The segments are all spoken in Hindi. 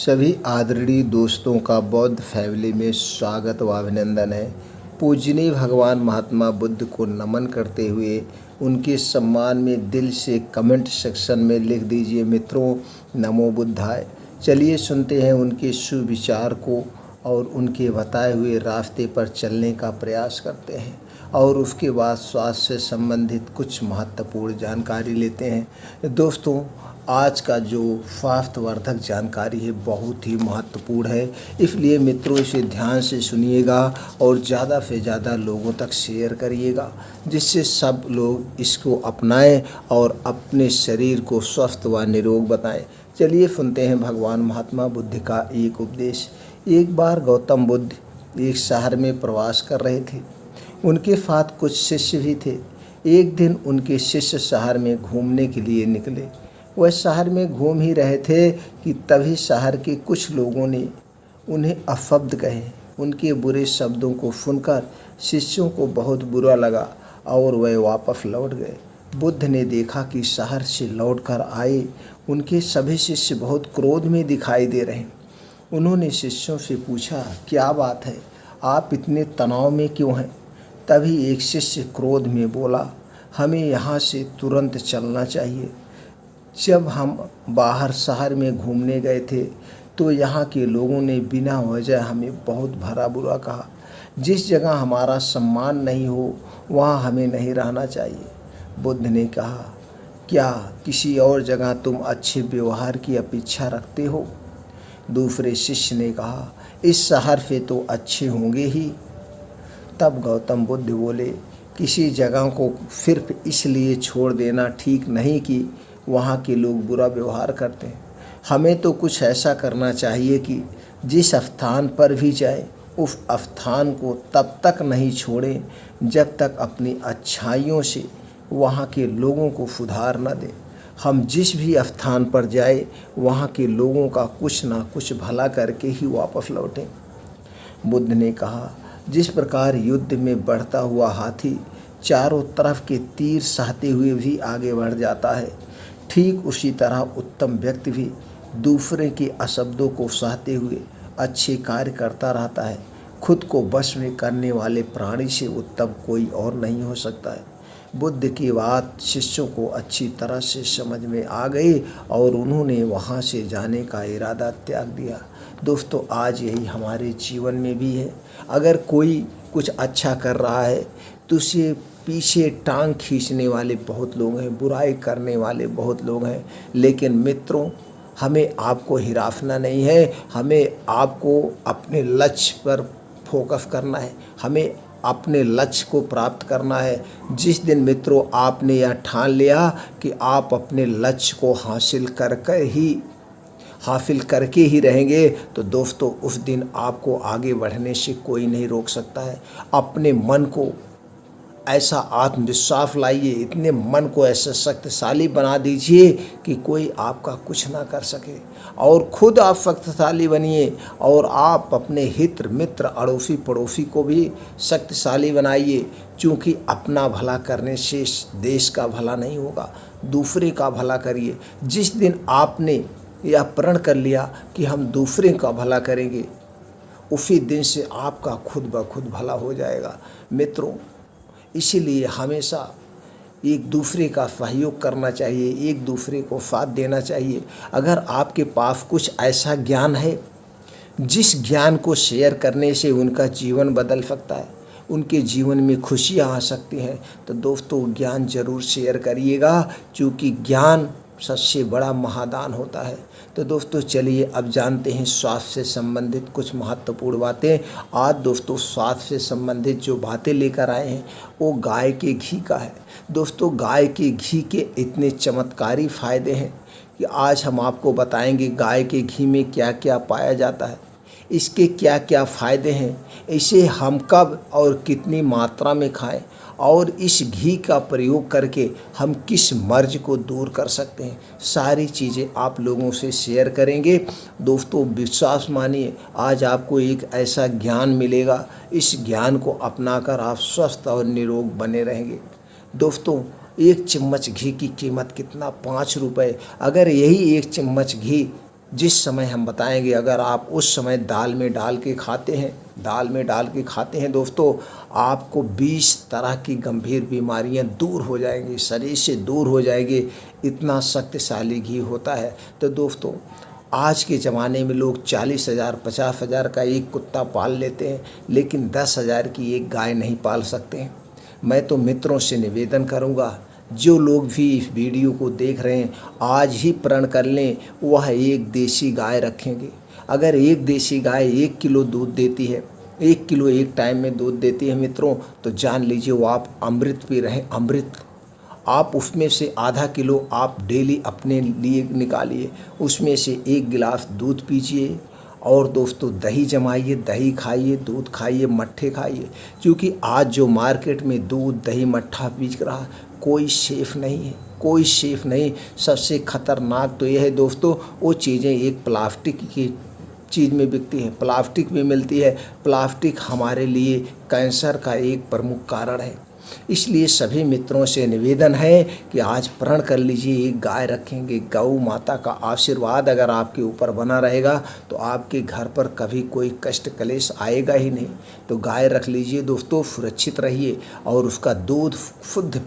सभी आदरणीय दोस्तों का बौद्ध फैमिली में स्वागत व अभिनंदन है। पूजनीय भगवान महात्मा बुद्ध को नमन करते हुए उनके सम्मान में दिल से कमेंट सेक्शन में लिख दीजिए मित्रों, नमो बुद्धाय। चलिए सुनते हैं उनके सुविचार को और उनके बताए हुए रास्ते पर चलने का प्रयास करते हैं और उसके बाद स्वास्थ्य से संबंधित कुछ महत्वपूर्ण जानकारी लेते हैं। दोस्तों, आज का जो स्वास्थ्यवर्धक जानकारी है बहुत ही महत्वपूर्ण है, इसलिए मित्रों इसे ध्यान से सुनिएगा और ज़्यादा से ज़्यादा लोगों तक शेयर करिएगा, जिससे सब लोग इसको अपनाएं और अपने शरीर को स्वस्थ व निरोग बताएं। चलिए सुनते हैं भगवान महात्मा बुद्ध का एक उपदेश। एक बार गौतम बुद्ध एक शहर में प्रवास कर रहे थे। उनके साथ कुछ शिष्य भी थे। एक दिन उनके शिष्य शहर में घूमने के लिए निकले। वह शहर में घूम ही रहे थे कि तभी शहर के कुछ लोगों ने उन्हें अपशब्द कहे। उनके बुरे शब्दों को सुनकर शिष्यों को बहुत बुरा लगा और वह वापस लौट गए। बुद्ध ने देखा कि शहर से लौटकर आए उनके सभी शिष्य बहुत क्रोध में दिखाई दे रहे हैं। उन्होंने शिष्यों से पूछा, क्या बात है, आप इतने तनाव में क्यों हैं? तभी एक शिष्य क्रोध में बोला, हमें यहाँ से तुरंत चलना चाहिए। जब हम बाहर शहर में घूमने गए थे तो यहाँ के लोगों ने बिना वजह हमें बहुत भला बुरा कहा। जिस जगह हमारा सम्मान नहीं हो वहाँ हमें नहीं रहना चाहिए। बुद्ध ने कहा, क्या किसी और जगह तुम अच्छे व्यवहार की अपेक्षा रखते हो? दूसरे शिष्य ने कहा, इस शहर से तो अच्छे होंगे ही। तब गौतम बुद्ध बोले, किसी जगह को सिर्फ इसलिए छोड़ देना ठीक नहीं कि वहाँ के लोग बुरा व्यवहार करते हैं। हमें तो कुछ ऐसा करना चाहिए कि जिस स्थान पर भी जाए उस स्थान को तब तक नहीं छोड़ें जब तक अपनी अच्छाइयों से वहाँ के लोगों को सुधार न दें। हम जिस भी स्थान पर जाए वहाँ के लोगों का कुछ ना कुछ भला करके ही वापस लौटें। बुद्ध ने कहा, जिस प्रकार युद्ध में बढ़ता हुआ हाथी चारों तरफ के तीर सहते हुए भी आगे बढ़ जाता है, ठीक उसी तरह उत्तम व्यक्ति भी दूसरे के अशब्दों को सहते हुए अच्छे कार्य करता रहता है। खुद को वश में करने वाले प्राणी से उत्तम कोई और नहीं हो सकता है। बुद्ध की बात शिष्यों को अच्छी तरह से समझ में आ गई और उन्होंने वहाँ से जाने का इरादा त्याग दिया। दोस्तों, आज यही हमारे जीवन में भी है। अगर कोई कुछ अच्छा कर रहा है तो उसे पीछे टांग खींचने वाले बहुत लोग हैं, बुराई करने वाले बहुत लोग हैं। लेकिन मित्रों, हमें आपको हिरासना नहीं है, हमें आपको अपने लक्ष्य पर फोकस करना है, हमें अपने लक्ष्य को प्राप्त करना है। जिस दिन मित्रों आपने यह ठान लिया कि आप अपने लक्ष्य को हासिल करके ही रहेंगे, तो दोस्तों उस दिन आपको आगे बढ़ने से कोई नहीं रोक सकता है। अपने मन को ऐसा आत्मविश्वास लाइए, इतने मन को ऐसा शक्तिशाली बना दीजिए कि कोई आपका कुछ ना कर सके, और खुद आप शक्तिशाली बनिए और आप अपने हित मित्र अड़ोसी पड़ोसी को भी शक्तिशाली बनाइए। क्योंकि अपना भला करने से देश का भला नहीं होगा, दूसरे का भला करिए। जिस दिन आपने यह प्रण कर लिया कि हम दूसरे का भला करेंगे, उसी दिन से आपका खुद ब खुद भला हो जाएगा। मित्रों, इसीलिए हमेशा एक दूसरे का सहयोग करना चाहिए, एक दूसरे को साथ देना चाहिए। अगर आपके पास कुछ ऐसा ज्ञान है जिस ज्ञान को शेयर करने से उनका जीवन बदल सकता है, उनके जीवन में खुशियाँ आ सकती हैं, तो दोस्तों ज्ञान जरूर शेयर करिएगा, क्योंकि ज्ञान सबसे बड़ा महादान होता है। तो दोस्तों चलिए अब जानते हैं स्वास्थ्य से संबंधित कुछ महत्वपूर्ण बातें। आज दोस्तों स्वास्थ्य से संबंधित जो बातें लेकर आए हैं वो गाय के घी का है। दोस्तों, गाय के घी के इतने चमत्कारी फ़ायदे हैं कि आज हम आपको बताएंगे गाय के घी में क्या क्या पाया जाता है, इसके क्या क्या फ़ायदे हैं, इसे हम कब और कितनी मात्रा में खाएं, और इस घी का प्रयोग करके हम किस मर्ज को दूर कर सकते हैं। सारी चीज़ें आप लोगों से शेयर करेंगे। दोस्तों विश्वास मानिए, आज आपको एक ऐसा ज्ञान मिलेगा, इस ज्ञान को अपनाकर आप स्वस्थ और निरोग बने रहेंगे। दोस्तों, एक चम्मच घी की कीमत कितना? 5 रुपये। अगर यही एक चम्मच घी जिस समय हम बताएंगे, अगर आप उस समय दाल में डाल के खाते हैं दोस्तों, आपको 20 तरह की गंभीर बीमारियां दूर हो जाएंगी, शरीर से दूर हो जाएंगी। इतना शक्तिशाली घी होता है। तो दोस्तों, आज के ज़माने में लोग 40,000 50,000 का एक कुत्ता पाल लेते हैं, लेकिन 10,000 की एक गाय नहीं पाल सकते। मैं तो मित्रों से निवेदन करूंगा, जो लोग भी इस वीडियो को देख रहे हैं, आज ही प्रण कर लें, वह एक देसी गाय रखेंगे। अगर एक देसी गाय 1 किलो दूध देती है, 1 किलो एक टाइम में दूध देती है मित्रों, तो जान लीजिए वो आप अमृत पी रहे हैं, अमृत। आप उसमें से आधा किलो आप डेली अपने लिए निकालिए, उसमें से 1 गिलास दूध पीजिए। और दोस्तों, दही जमाइए, दही खाइए, दूध खाइए, मट्ठे खाइए। क्योंकि आज जो मार्केट में दूध दही मट्ठा बिक रहा, कोई सेफ नहीं है, कोई सेफ नहीं। सबसे खतरनाक तो यह है दोस्तों, वो चीज़ें एक प्लास्टिक की चीज़ में बिकती है, प्लास्टिक में मिलती है। प्लास्टिक हमारे लिए कैंसर का एक प्रमुख कारण है। इसलिए सभी मित्रों से निवेदन है कि आज प्रण कर लीजिए, एक गाय रखेंगे। गौ माता का आशीर्वाद अगर आपके ऊपर बना रहेगा तो आपके घर पर कभी कोई कष्ट कलेश आएगा ही नहीं। तो गाय रख लीजिए दोस्तों, सुरक्षित रहिए और उसका दूध शुद्ध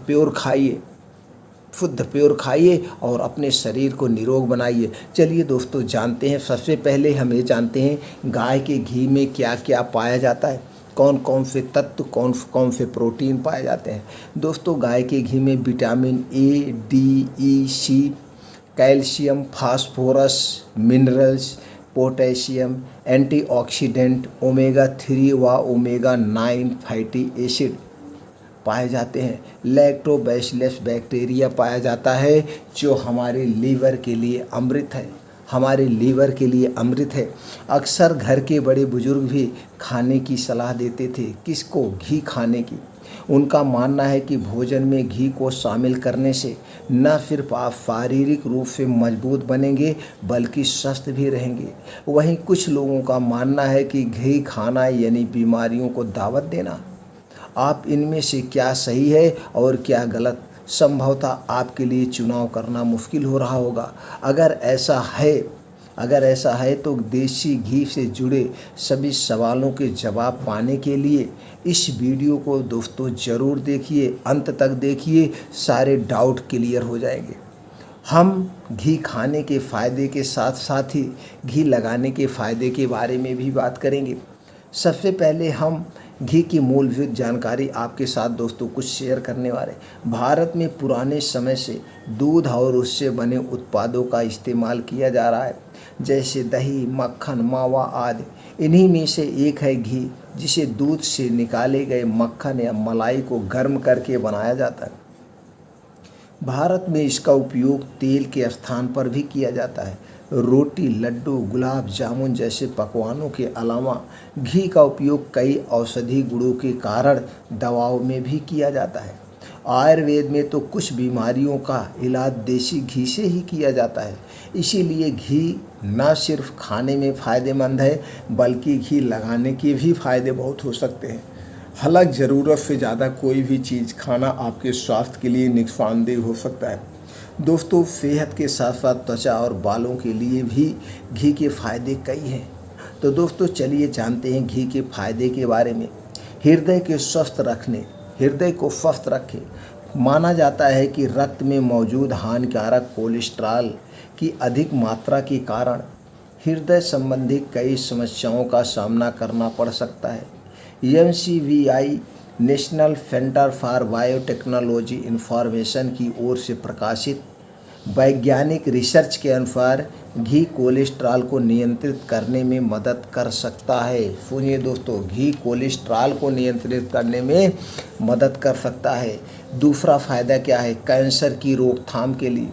प्योर खाइए और अपने शरीर को निरोग बनाइए। चलिए दोस्तों, जानते हैं, सबसे पहले हम ये जानते हैं गाय के घी में क्या क्या पाया जाता है, कौन कौन से तत्व, कौन कौन से प्रोटीन पाए जाते हैं। दोस्तों, गाय के घी में vitamin A, D, E, C, calcium, phosphorus, minerals, potassium, antioxidant, omega 3 व ओमेगा 9 फैटी एसिड पाए जाते हैं। लैक्टोबैसिलस बैक्टीरिया पाया जाता है, जो हमारे लीवर के लिए अमृत है, हमारे लीवर के लिए अमृत है। अक्सर घर के बड़े बुजुर्ग भी खाने की सलाह देते थे, किसको? घी खाने की। उनका मानना है कि भोजन में घी को शामिल करने से न सिर्फ आप शारीरिक रूप से मजबूत बनेंगे, बल्कि स्वस्थ भी रहेंगे। वहीं कुछ लोगों का मानना है कि घी खाना यानी बीमारियों को दावत देना। आप इनमें से क्या सही है और क्या गलत, संभवतः आपके लिए चुनाव करना मुश्किल हो रहा होगा। अगर ऐसा है तो देसी घी से जुड़े सभी सवालों के जवाब पाने के लिए इस वीडियो को दोस्तों ज़रूर देखिए, अंत तक देखिए, सारे डाउट क्लियर हो जाएंगे। हम घी खाने के फ़ायदे के साथ साथ ही घी लगाने के फ़ायदे के बारे में भी बात करेंगे। सबसे पहले हम घी की मूलभूत जानकारी आपके साथ दोस्तों कुछ शेयर करने वाले। भारत में पुराने समय से दूध और उससे बने उत्पादों का इस्तेमाल किया जा रहा है, जैसे दही, मक्खन, मावा आदि। इन्हीं में से एक है घी, जिसे दूध से निकाले गए मक्खन या मलाई को गर्म करके बनाया जाता है। भारत में इसका उपयोग तेल के स्थान पर भी किया जाता है। रोटी, लड्डू, गुलाब जामुन जैसे पकवानों के अलावा घी का उपयोग कई औषधि गुणों के कारण दवाओं में भी किया जाता है। आयुर्वेद में तो कुछ बीमारियों का इलाज देसी घी से ही किया जाता है। इसीलिए घी न सिर्फ खाने में फ़ायदेमंद है, बल्कि घी लगाने के भी फ़ायदे बहुत हो सकते हैं। हालांकि ज़रूरत से ज़्यादा कोई भी चीज़ खाना आपके स्वास्थ्य के लिए नुकसानदेह हो सकता है। दोस्तों, सेहत के साथ साथ त्वचा और बालों के लिए भी घी के फ़ायदे कई हैं। तो दोस्तों, चलिए जानते हैं घी के फ़ायदे के बारे में। हृदय को स्वस्थ रखें। माना जाता है कि रक्त में मौजूद हानिकारक कोलेस्ट्रॉल की अधिक मात्रा के कारण हृदय संबंधी कई समस्याओं का सामना करना पड़ सकता है। NCBI national centre for biotechnology information की ओर से प्रकाशित वैज्ञानिक रिसर्च के अनुसार घी कोलेस्ट्रॉल को नियंत्रित करने में मदद कर सकता है। सुनिए दोस्तों, घी कोलेस्ट्रॉल को नियंत्रित करने में मदद कर सकता है। दूसरा फ़ायदा क्या है? कैंसर की रोकथाम के लिए,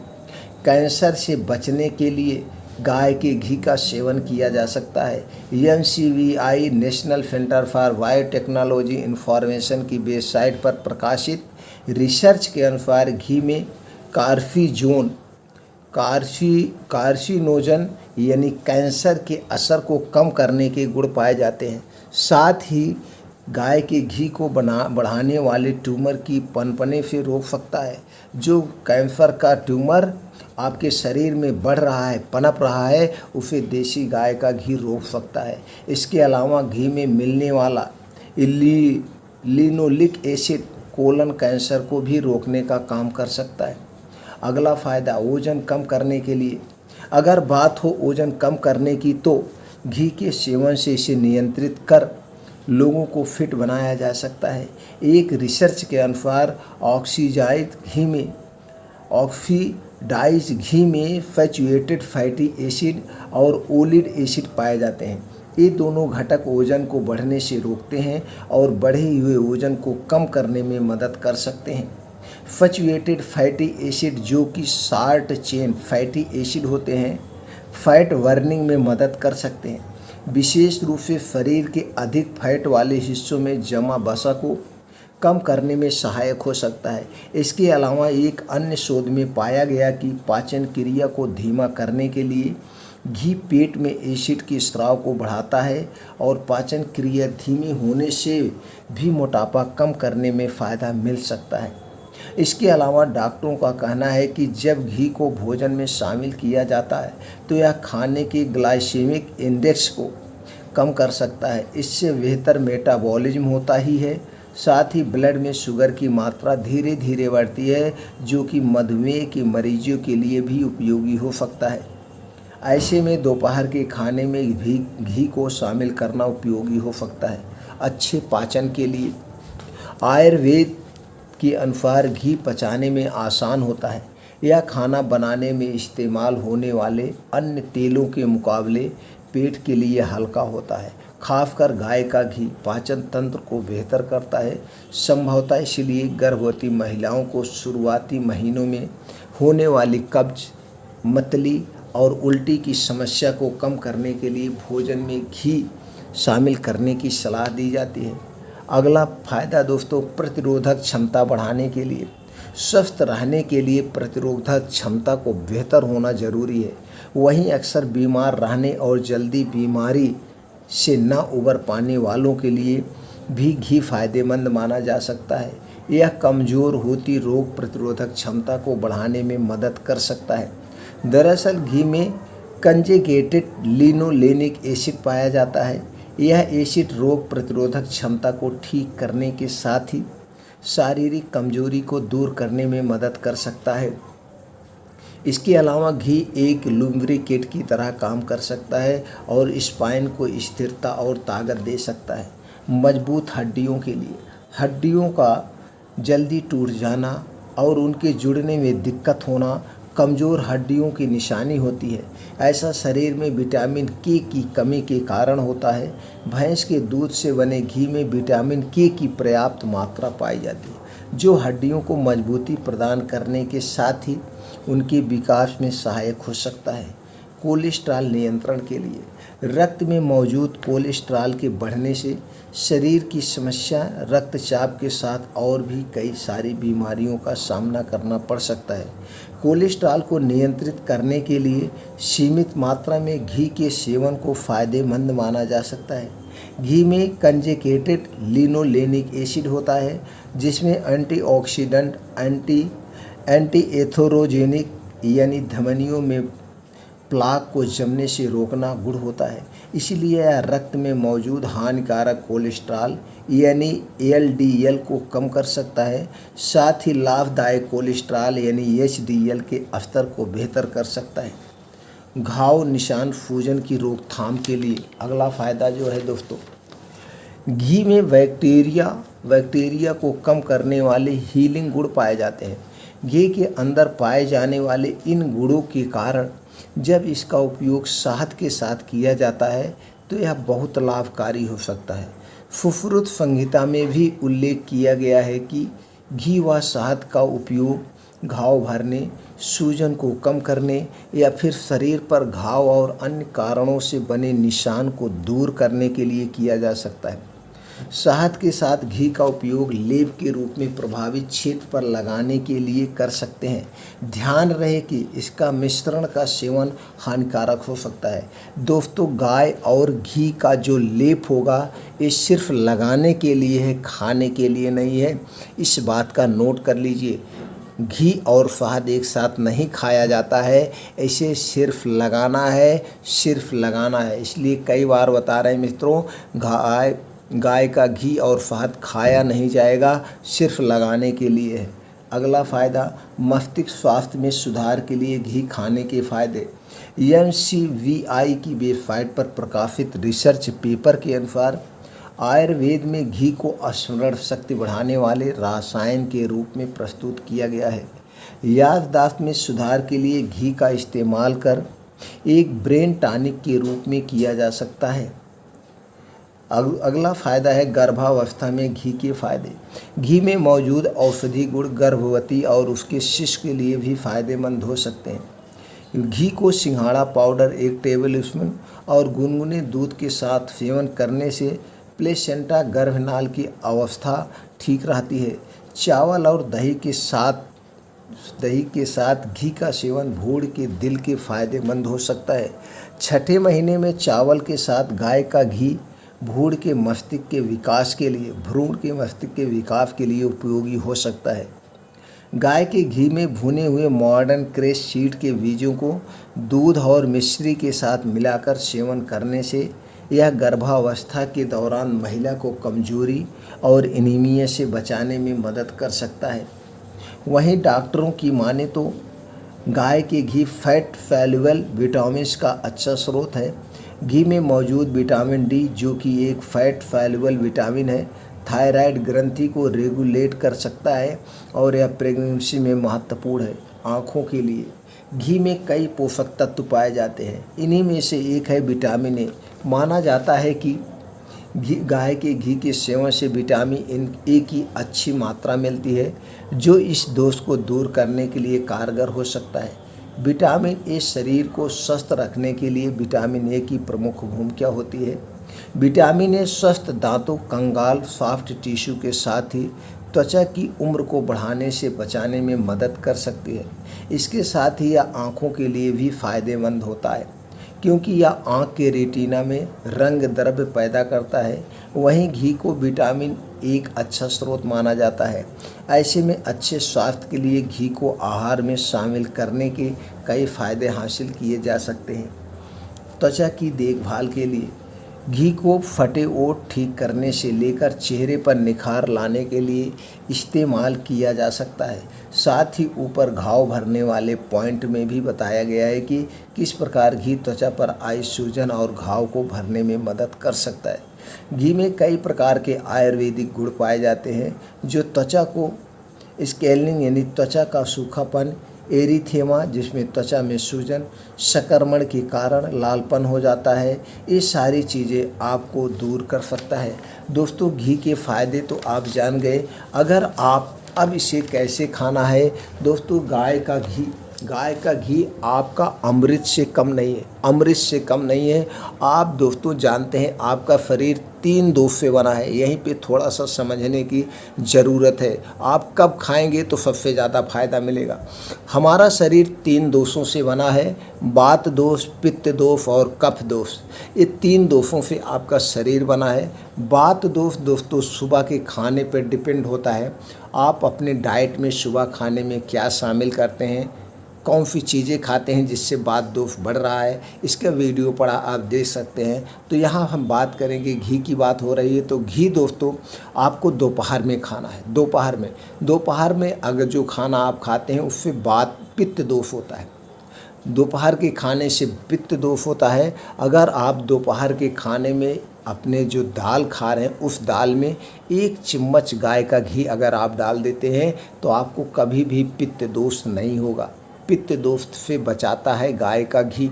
कैंसर से बचने के लिए गाय के घी का सेवन किया जा सकता है। NCBI national centre for biotechnology information की वेबसाइट पर प्रकाशित रिसर्च के अनुसार घी में कार्सिनोजन यानी कैंसर के असर को कम करने के गुण पाए जाते हैं। साथ ही गाय के घी को बढ़ाने वाले ट्यूमर की पनपने से रोक सकता है। जो कैंसर का ट्यूमर आपके शरीर में बढ़ रहा है, पनप रहा है, उसे देसी गाय का घी रोक सकता है। इसके अलावा घी में मिलने वाला लिनोलिक एसिड कोलन कैंसर को भी रोकने का काम कर सकता है। अगला फ़ायदा वज़न कम करने के लिए। अगर बात हो वज़न कम करने की तो घी के सेवन से इसे नियंत्रित कर लोगों को फिट बनाया जा सकता है। एक रिसर्च के अनुसार ऑक्सीडाइज घी में सैचुरेटेड फैटी एसिड और ओलिक एसिड पाए जाते हैं। ये दोनों घटक वज़न को बढ़ने से रोकते हैं और बढ़े हुए वज़न को कम करने में मदद कर सकते हैं। सैचुरेटेड फैटी एसिड जो कि शॉर्ट चेन फैटी एसिड होते हैं, फैट बर्निंग में मदद कर सकते हैं। विशेष रूप से शरीर के अधिक फैट वाले हिस्सों में जमा वसा को कम करने में सहायक हो सकता है। इसके अलावा एक अन्य शोध में पाया गया कि पाचन क्रिया को धीमा करने के लिए घी पेट में एसिड के स्राव को बढ़ाता है और पाचन क्रिया धीमी होने से भी मोटापा कम करने में फ़ायदा मिल सकता है। इसके अलावा डॉक्टरों का कहना है कि जब घी को भोजन में शामिल किया जाता है तो यह खाने के ग्लाइसेमिक इंडेक्स को कम कर सकता है। इससे बेहतर मेटाबॉलिज्म होता ही है, साथ ही ब्लड में शुगर की मात्रा धीरे धीरे बढ़ती है, जो कि मधुमेह के मरीजों के लिए भी उपयोगी हो सकता है। ऐसे में दोपहर के खाने में भी घी को शामिल करना उपयोगी हो सकता है। अच्छे पाचन के लिए आयुर्वेद के अनुसार घी पचाने में आसान होता है। यह खाना बनाने में इस्तेमाल होने वाले अन्य तेलों के मुकाबले पेट के लिए हल्का होता है। खासकर गाय का घी पाचन तंत्र को बेहतर करता है। संभवतः इसलिए गर्भवती महिलाओं को शुरुआती महीनों में होने वाली कब्ज, मतली और उल्टी की समस्या को कम करने के लिए भोजन में घी शामिल करने की सलाह दी जाती है। अगला फ़ायदा दोस्तों, प्रतिरोधक क्षमता बढ़ाने के लिए। स्वस्थ रहने के लिए प्रतिरोधक क्षमता को बेहतर होना जरूरी है। वहीं अक्सर बीमार रहने और जल्दी बीमारी से न उबर पाने वालों के लिए भी घी फायदेमंद माना जा सकता है। यह कमज़ोर होती रोग प्रतिरोधक क्षमता को बढ़ाने में मदद कर सकता है। दरअसल घी में कंजुगेटेड लिनोलेनिक एसिड पाया जाता है। यह एसिड रोग प्रतिरोधक क्षमता को ठीक करने के साथ ही शारीरिक कमजोरी को दूर करने में मदद कर सकता है। इसके अलावा घी एक लुब्रिकेट की तरह काम कर सकता है और स्पाइन को स्थिरता और ताकत दे सकता है। मजबूत हड्डियों के लिए, हड्डियों का जल्दी टूट जाना और उनके जुड़ने में दिक्कत होना कमज़ोर हड्डियों की निशानी होती है। ऐसा शरीर में विटामिन के की कमी के कारण होता है। भैंस के दूध से बने घी में विटामिन के की पर्याप्त मात्रा पाई जाती है, जो हड्डियों को मजबूती प्रदान करने के साथ ही उनके विकास में सहायक हो सकता है। कोलेस्ट्रॉल नियंत्रण के लिए, रक्त में मौजूद कोलेस्ट्रॉल के बढ़ने से शरीर की समस्या, रक्तचाप के साथ और भी कई सारी बीमारियों का सामना करना पड़ सकता है। कोलेस्ट्रॉल को नियंत्रित करने के लिए सीमित मात्रा में घी के सेवन को फ़ायदेमंद माना जा सकता है। घी में कंजुगेटेड लिनोलेनिक एसिड होता है, जिसमें एंटीऑक्सीडेंट, एंटीएथेरोजेनिक यानी धमनियों में प्लाक को जमने से रोकना गुण होता है। इसलिए यह रक्त में मौजूद हानिकारक कोलेस्ट्रॉल यानी एलडीएल को कम कर सकता है। साथ ही लाभदायक कोलेस्ट्रॉल यानी एचडीएल के स्तर को बेहतर कर सकता है। घाव, निशान, सूजन की रोकथाम के लिए अगला फ़ायदा जो है दोस्तों, घी में बैक्टीरिया को कम करने वाले हीलिंग गुण पाए जाते हैं। घी के अंदर पाए जाने वाले इन गुणों के कारण जब इसका उपयोग शहद के साथ किया जाता है तो यह बहुत लाभकारी हो सकता है। सुश्रुत संहिता में भी उल्लेख किया गया है कि घी व शहद का उपयोग घाव भरने, सूजन को कम करने या फिर शरीर पर घाव और अन्य कारणों से बने निशान को दूर करने के लिए किया जा सकता है। शहद के साथ घी का उपयोग लेप के रूप में प्रभावित क्षेत्र पर लगाने के लिए कर सकते हैं। ध्यान रहे कि इसका मिश्रण का सेवन हानिकारक हो सकता है। दोस्तों, गाय और घी का जो लेप होगा ये सिर्फ लगाने के लिए है, खाने के लिए नहीं है। इस बात का नोट कर लीजिए। घी और शहद एक साथ नहीं खाया जाता है, इसे सिर्फ लगाना है, सिर्फ लगाना है। इसलिए कई बार बता रहे हैं मित्रों, गाय का घी और शहद खाया नहीं जाएगा, सिर्फ लगाने के लिए है। अगला फ़ायदा, मस्तिष्क स्वास्थ्य में सुधार के लिए घी खाने के फ़ायदे। NCVI की वेबसाइट पर प्रकाशित रिसर्च पेपर के अनुसार आयुर्वेद में घी को स्मरण शक्ति बढ़ाने वाले रसायन के रूप में प्रस्तुत किया गया है। याददाश्त में सुधार के लिए घी का इस्तेमाल कर एक ब्रेन टॉनिक के रूप में किया जा सकता है। अगला फ़ायदा है गर्भावस्था में घी के फ़ायदे। घी में मौजूद औषधि गुण गर्भवती और उसके शिशु के लिए भी फ़ायदेमंद हो सकते हैं। घी को सिंघाड़ा पाउडर 1 टेबलस्पून और गुनगुने दूध के साथ सेवन करने से प्लेसेंटा गर्भनाल की अवस्था ठीक रहती है। चावल और दही के साथ घी का सेवन भूड़ के दिल के फ़ायदेमंद हो सकता है। छठे महीने में चावल के साथ गाय का घी भ्रूण के मस्तिष्क के विकास के लिए उपयोगी हो सकता है। गाय के घी में भुने हुए मॉडर्न क्रैश सीड के बीजों को दूध और मिश्री के साथ मिलाकर सेवन करने से यह गर्भावस्था के दौरान महिला को कमजोरी और एनीमिया से बचाने में मदद कर सकता है। वहीं डॉक्टरों की माने तो गाय के घी फैट सॉल्युबल विटामिन्स का अच्छा स्रोत है। घी में मौजूद विटामिन डी, जो कि एक फैट सॉल्युबल विटामिन है, थायराइड ग्रंथि को रेगुलेट कर सकता है और यह प्रेगनेंसी में महत्वपूर्ण है। आँखों के लिए घी में कई पोषक तत्व पाए जाते हैं, इन्हीं में से एक है विटामिन ए। माना जाता है कि गाय के घी के सेवन से विटामिन ए की अच्छी मात्रा मिलती है, जो इस दोष को दूर करने के लिए कारगर हो सकता है। विटामिन ए शरीर को स्वस्थ रखने के लिए विटामिन ए की प्रमुख भूमिका होती है। विटामिन ए स्वस्थ दांतों, कंगाल, सॉफ्ट टिश्यू के साथ ही त्वचा की उम्र को बढ़ाने से बचाने में मदद कर सकती है। इसके साथ ही यह आँखों के लिए भी फ़ायदेमंद होता है, क्योंकि यह आँख के रेटिना में रंग द्रव्य पैदा करता है। वहीं घी को विटामिन एक अच्छा स्रोत माना जाता है। ऐसे में अच्छे स्वास्थ्य के लिए घी को आहार में शामिल करने के कई फ़ायदे हासिल किए जा सकते हैं। त्वचा की देखभाल के लिए घी को फटे ओठ ठीक करने से लेकर चेहरे पर निखार लाने के लिए इस्तेमाल किया जा सकता है। साथ ही ऊपर घाव भरने वाले पॉइंट में भी बताया गया है कि किस प्रकार घी त्वचा पर आई सूजन और घाव को भरने में मदद कर सकता है। घी में कई प्रकार के आयुर्वेदिक गुण पाए जाते हैं जो त्वचा को स्केलिंग यानी त्वचा का सूखापन, एरिथेमा जिसमें त्वचा में सूजन, संक्रमण के कारण लालपन हो जाता है, ये सारी चीज़ें आपको दूर कर सकता है। दोस्तों, घी के फ़ायदे तो आप जान गए। अगर आप अब इसे कैसे खाना है, दोस्तों गाय का घी आपका अमृत से कम नहीं है, अमृत से कम नहीं है। आप दोस्तों जानते हैं आपका शरीर 3 दोष से बना है, यहीं पे थोड़ा सा समझने की ज़रूरत है। आप कब खाएंगे तो सबसे ज़्यादा फायदा मिलेगा। हमारा शरीर 3 दोषों से बना है, वात दोष, पित्त दोष और कफ दोष। ये 3 दोषों से आपका शरीर बना है। वात दोष दोस्तों सुबह के खाने पर डिपेंड होता है। आप अपने डाइट में सुबह खाने में क्या शामिल करते हैं, कौन सी चीज़ें खाते हैं जिससे वात दोष बढ़ रहा है, इसका वीडियो पड़ा आप देख सकते हैं। तो यहाँ हम बात करेंगे, घी की बात हो रही है तो घी दोस्तों आपको दोपहर में खाना है। दोपहर में अगर जो खाना आप खाते हैं उससे वात पित्त दोष होता है। दोपहर के खाने से पित्त दोष होता है। अगर आप दोपहर के खाने में अपने जो दाल खा रहे हैं उस दाल में 1 चम्मच गाय का घी अगर आप डाल देते हैं तो आपको कभी भी पित्त दोष नहीं होगा। पित्त दोष से बचाता है गाय का घी।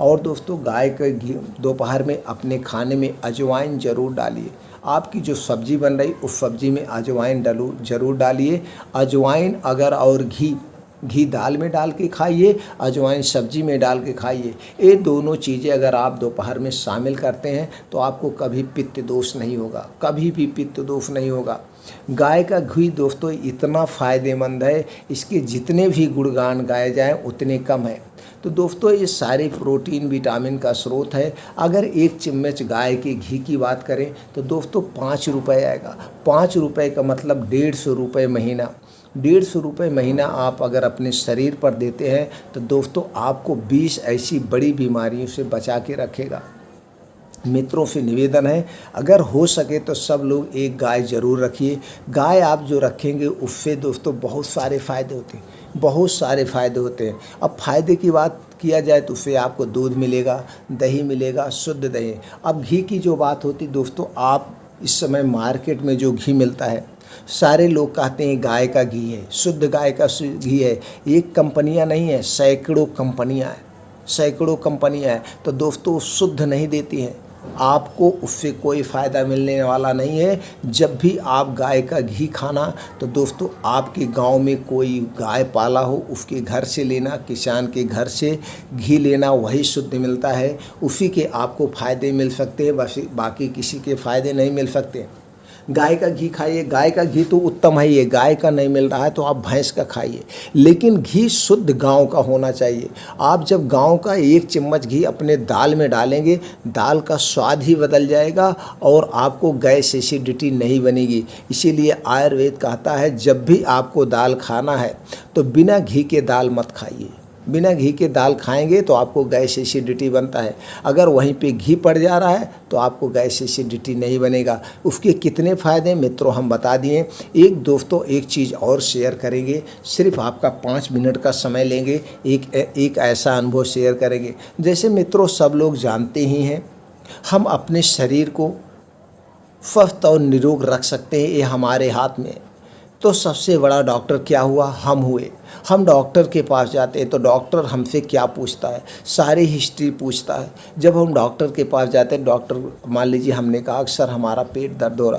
और दोस्तों गाय का घी दोपहर में अपने खाने में अजवाइन ज़रूर डालिए। आपकी जो सब्ज़ी बन रही उस सब्ज़ी में अजवाइन ज़रूर डालिए। अजवाइन अगर और घी घी दाल में डाल के खाइए, अजवाइन सब्जी में डाल के खाइए। ये दोनों चीज़ें अगर आप दोपहर में शामिल करते हैं तो आपको कभी पित्त दोष नहीं होगा, कभी भी पित्त दोष नहीं होगा। गाय का घी दोस्तों इतना फ़ायदेमंद है, इसके जितने भी गुणगान गाए जाएं उतने कम है। तो दोस्तों ये सारे प्रोटीन विटामिन का स्रोत है। अगर एक चम्मच गाय के घी की बात करें तो दोस्तों 5 रुपये आएगा। 5 रुपये का मतलब 150 रुपये महीना। 150 रुपये महीना आप अगर अपने शरीर पर देते हैं तो दोस्तों आपको 20 ऐसी बड़ी बीमारियों से बचा के रखेगा। मित्रों से निवेदन है, अगर हो सके तो सब लोग एक गाय ज़रूर रखिए। गाय आप जो रखेंगे उससे दोस्तों बहुत सारे फ़ायदे होते हैं, बहुत सारे फ़ायदे होते हैं। अब फ़ायदे की बात किया जाए तो उससे आपको दूध मिलेगा, दही मिलेगा, शुद्ध दही। अब घी की जो बात होती दोस्तों, आप इस समय मार्केट में जो घी मिलता है सारे लोग कहते हैं गाय का घी है, शुद्ध गाय का घी है। एक कंपनियां नहीं है, सैकड़ों कंपनियां हैं, सैकड़ों कंपनियां हैं। तो दोस्तों शुद्ध नहीं देती हैं, आपको उससे कोई फ़ायदा मिलने वाला नहीं है। जब भी आप गाय का घी खाना तो दोस्तों आपके गांव में कोई गाय पाला हो उसके घर से लेना, किसान के घर से घी लेना, वही शुद्ध मिलता है, उसी के आपको फ़ायदे मिल सकते हैं, बस बाकी किसी के फ़ायदे नहीं मिल सकते। गाय का घी खाइए, गाय का घी तो उत्तम है, ये गाय का नहीं मिल रहा है तो आप भैंस का खाइए, लेकिन घी शुद्ध गांव का होना चाहिए। आप जब गांव का 1 चम्मच घी अपने दाल में डालेंगे, दाल का स्वाद ही बदल जाएगा और आपको गैस एसिडिटी नहीं बनेगी। इसीलिए आयुर्वेद कहता है जब भी आपको दाल खाना है तो बिना घी के दाल मत खाइए। बिना घी के दाल खाएंगे तो आपको गैस एसिडिटी बनता है। अगर वहीं पे घी पड़ जा रहा है तो आपको गैस एसिडिटी नहीं बनेगा। उसके कितने फ़ायदे मित्रों हम बता दिए। एक दोस्तों एक चीज़ और शेयर करेंगे, सिर्फ आपका 5 मिनट का समय लेंगे, एक ऐसा अनुभव शेयर करेंगे। जैसे मित्रों सब लोग जानते ही हैं, हम अपने शरीर को स्वस्थ और निरोग रख सकते हैं, ये हमारे हाथ में। तो सबसे बड़ा डॉक्टर क्या हुआ? हम हुए। हम डॉक्टर के पास जाते हैं तो डॉक्टर हमसे क्या पूछता है? सारी हिस्ट्री पूछता है। जब हम डॉक्टर के पास जाते हैं, डॉक्टर मान लीजिए हमने कहा कि सर हमारा पेट दर्द हो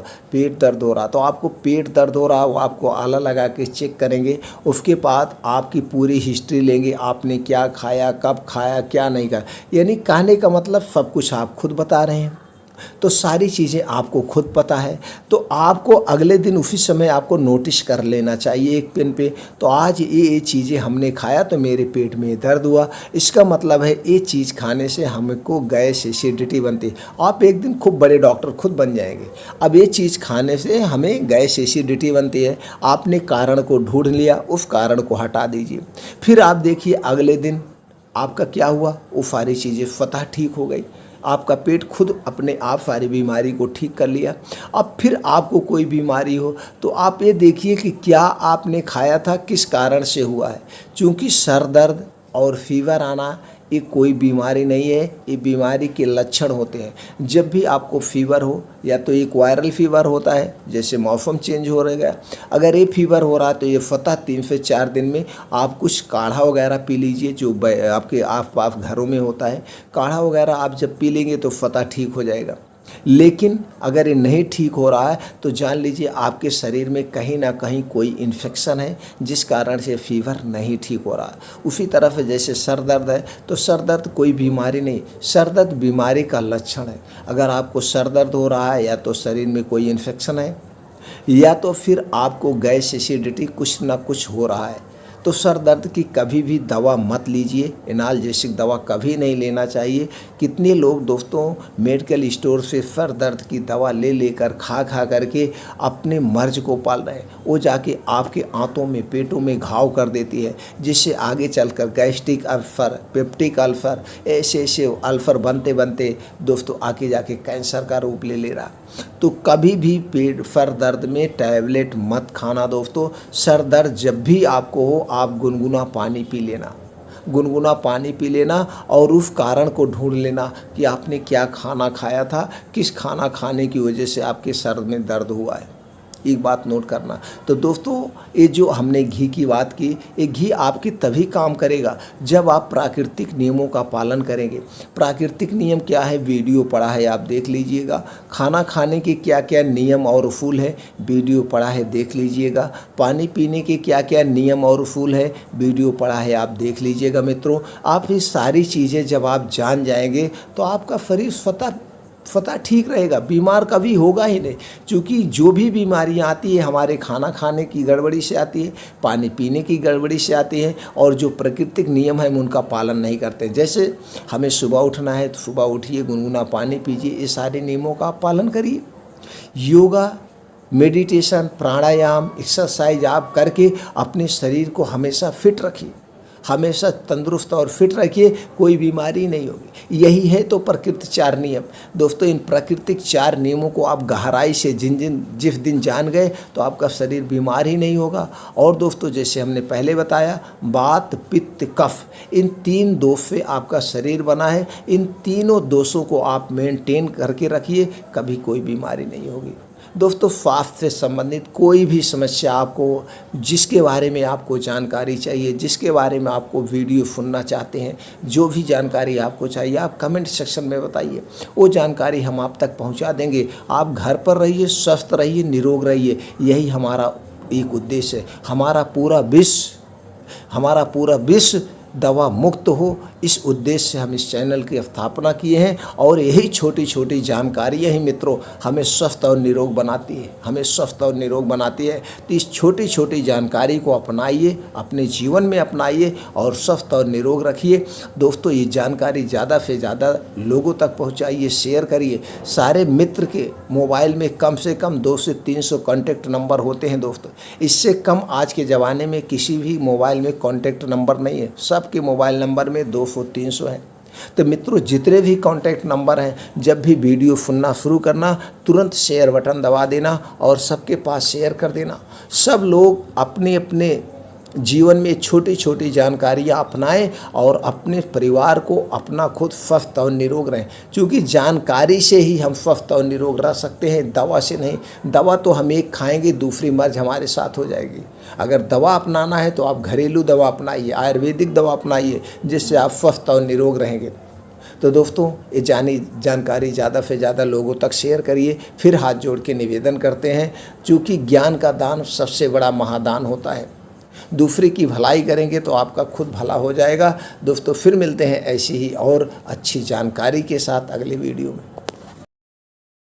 रहा, तो आपको पेट दर्द हो रहा, वो आपको आला लगा के चेक करेंगे। उसके बाद आपकी पूरी हिस्ट्री लेंगे, आपने क्या खाया, कब खाया, क्या नहीं खाया। यानी कहने का मतलब सब कुछ आप खुद बता रहे हैं, तो सारी चीज़ें आपको खुद पता है। तो आपको अगले दिन उसी समय आपको नोटिस कर लेना चाहिए एक पेन पे, तो आज ये चीज़ें हमने खाया तो मेरे पेट में दर्द हुआ, इसका मतलब है ये चीज़ खाने से हमको गैस एसिडिटी बनती है। आप एक दिन खूब बड़े डॉक्टर खुद बन जाएंगे। अब ये चीज़ खाने से हमें गैस एसिडिटी बनती है, आपने कारण को ढूंढ लिया, उस कारण को हटा दीजिए। फिर आप देखिए अगले दिन आपका क्या हुआ, वो सारी चीज़ें स्वतः ठीक हो गई। आपका पेट खुद अपने आप सारी बीमारी को ठीक कर लिया। अब फिर आपको कोई बीमारी हो तो आप ये देखिए कि क्या आपने खाया था, किस कारण से हुआ है। क्योंकि सर दर्द और फीवर आना ये कोई बीमारी नहीं है, ये बीमारी के लक्षण होते हैं। जब भी आपको फीवर हो, या तो एक वायरल फीवर होता है, जैसे मौसम चेंज हो रहेगा, अगर ये फीवर हो रहा है तो ये स्वतः 3 से 4 दिन में आप कुछ काढ़ा वगैरह पी लीजिए, जो आपके आस पास घरों में होता है। काढ़ा वगैरह आप जब पी लेंगे तो स्वतः ठीक हो जाएगा। लेकिन अगर ये नहीं ठीक हो रहा है तो जान लीजिए आपके शरीर में कहीं ना कहीं कोई इन्फेक्शन है, जिस कारण से फीवर नहीं ठीक हो रहा। उसी तरह से जैसे सर दर्द है तो सर दर्द कोई बीमारी नहीं, सर दर्द बीमारी का लक्षण है। अगर आपको सर दर्द हो रहा है या तो शरीर में कोई इन्फेक्शन है, या तो फिर आपको गैस एसिडिटी कुछ ना कुछ हो रहा है। तो सर दर्द की कभी भी दवा मत लीजिए, एनाल्जेसिक दवा कभी नहीं लेना चाहिए। कितने लोग दोस्तों मेडिकल स्टोर से सर दर्द की दवा ले लेकर खा करके अपने मर्ज को पाल रहे हैं। वो जाके आपके आंतों में, पेटों में घाव कर देती है, जिससे आगे चलकर गैस्ट्रिक अल्सर, पेप्टिक अल्सर, ऐसे अल्सर बनते बनते दोस्तों आके जाके कैंसर का रूप ले रहा। तो कभी भी पेट सर दर्द में टैबलेट मत खाना दोस्तों। सर दर्द जब भी आपको हो आप गुनगुना पानी पी लेना, गुनगुना पानी पी लेना और उस कारण को ढूंढ लेना कि आपने क्या खाना खाया था, किस खाना खाने की वजह से आपके सर में दर्द हुआ है। एक बात नोट करना। तो दोस्तों ये जो हमने घी की बात की, ये घी आपकी तभी काम करेगा जब आप प्राकृतिक नियमों का पालन करेंगे। प्राकृतिक नियम क्या है, वीडियो पड़ा है, आप देख लीजिएगा। खाना खाने के क्या क्या नियम और उसूल है, वीडियो पड़ा है, देख लीजिएगा। पानी पीने के क्या क्या नियम और उसूल है, वीडियो पड़ा है, आप देख लीजिएगा। मित्रों, आप ये सारी चीज़ें जब आप जान जाएंगे तो आपका शरीर स्वतः ठीक रहेगा, बीमार कभी होगा ही नहीं। क्योंकि जो भी बीमारियां आती है हमारे खाना खाने की गड़बड़ी से आती है, पानी पीने की गड़बड़ी से आती है, और जो प्राकृतिक नियम है हम उनका पालन नहीं करते। जैसे हमें सुबह उठना है तो सुबह उठिए, गुनगुना पानी पीजिए, ये सारे नियमों का आप पालन करिए। योगा, मेडिटेशन, प्राणायाम, एक्सरसाइज आप करके अपने शरीर को हमेशा फिट रखिए, हमेशा तंदुरुस्त और फिट रखिए, कोई बीमारी नहीं होगी। यही है तो प्राकृतिक 4 नियम। दोस्तों, इन प्राकृतिक 4 नियमों को आप गहराई से जिस दिन जान गए तो आपका शरीर बीमार ही नहीं होगा। और दोस्तों, जैसे हमने पहले बताया, वात, पित्त, कफ, इन 3 दोष से आपका शरीर बना है। इन तीनों दोषों को आप मेंटेन करके रखिए, कभी कोई बीमारी नहीं होगी। दोस्तों, स्वास्थ्य से संबंधित कोई भी समस्या आपको, जिसके बारे में आपको जानकारी चाहिए, जिसके बारे में आपको वीडियो सुनना चाहते हैं, जो भी जानकारी आपको चाहिए, आप कमेंट सेक्शन में बताइए, वो जानकारी हम आप तक पहुंचा देंगे। आप घर पर रहिए, स्वस्थ रहिए, निरोग रहिए, यही हमारा एक उद्देश्य है। हमारा पूरा विश्व दवा मुक्त हो, इस उद्देश्य से हम इस चैनल की स्थापना किए हैं। और यही छोटी छोटी जानकारियाँ ही मित्रों हमें स्वस्थ और निरोग बनाती है। तो इस छोटी छोटी जानकारी को अपनाइए, अपने जीवन में अपनाइए और स्वस्थ और निरोग रखिए। दोस्तों, ये जानकारी ज़्यादा से ज़्यादा लोगों तक पहुँचाइए, शेयर करिए। सारे मित्र के मोबाइल में कम से कम 200 से 300 कॉन्टैक्ट नंबर होते हैं दोस्तों। इससे कम आज के ज़माने में किसी भी मोबाइल में कॉन्टैक्ट नंबर नहीं है, सबके मोबाइल नंबर में 200-300 हैं। तो मित्रों, जितने भी कॉन्टैक्ट नंबर हैं, जब भी वीडियो सुनना शुरू करना, तुरंत शेयर बटन दबा देना और सबके पास शेयर कर देना। सब लोग अपने अपने जीवन में छोटी छोटी जानकारियाँ अपनाएं और अपने परिवार को अपना खुद स्वस्थ और निरोग रहें। क्योंकि जानकारी से ही हम स्वस्थ और निरोग रह सकते हैं, दवा से नहीं। दवा तो हम एक खाएंगे, दूसरी मर्ज हमारे साथ हो जाएगी। अगर दवा अपनाना है तो आप घरेलू दवा अपनाइए, आयुर्वेदिक दवा अपनाइए, जिससे आप स्वस्थ और निरोग रहेंगे। तो दोस्तों, ये जानकारी ज़्यादा से ज़्यादा लोगों तक शेयर करिए। फिर हाथ जोड़ के निवेदन करते हैं, क्योंकि ज्ञान का दान सबसे बड़ा महादान होता है। दूसरे की भलाई करेंगे तो आपका खुद भला हो जाएगा। दोस्तों, फिर मिलते हैं ऐसी ही और अच्छी जानकारी के साथ अगले वीडियो में।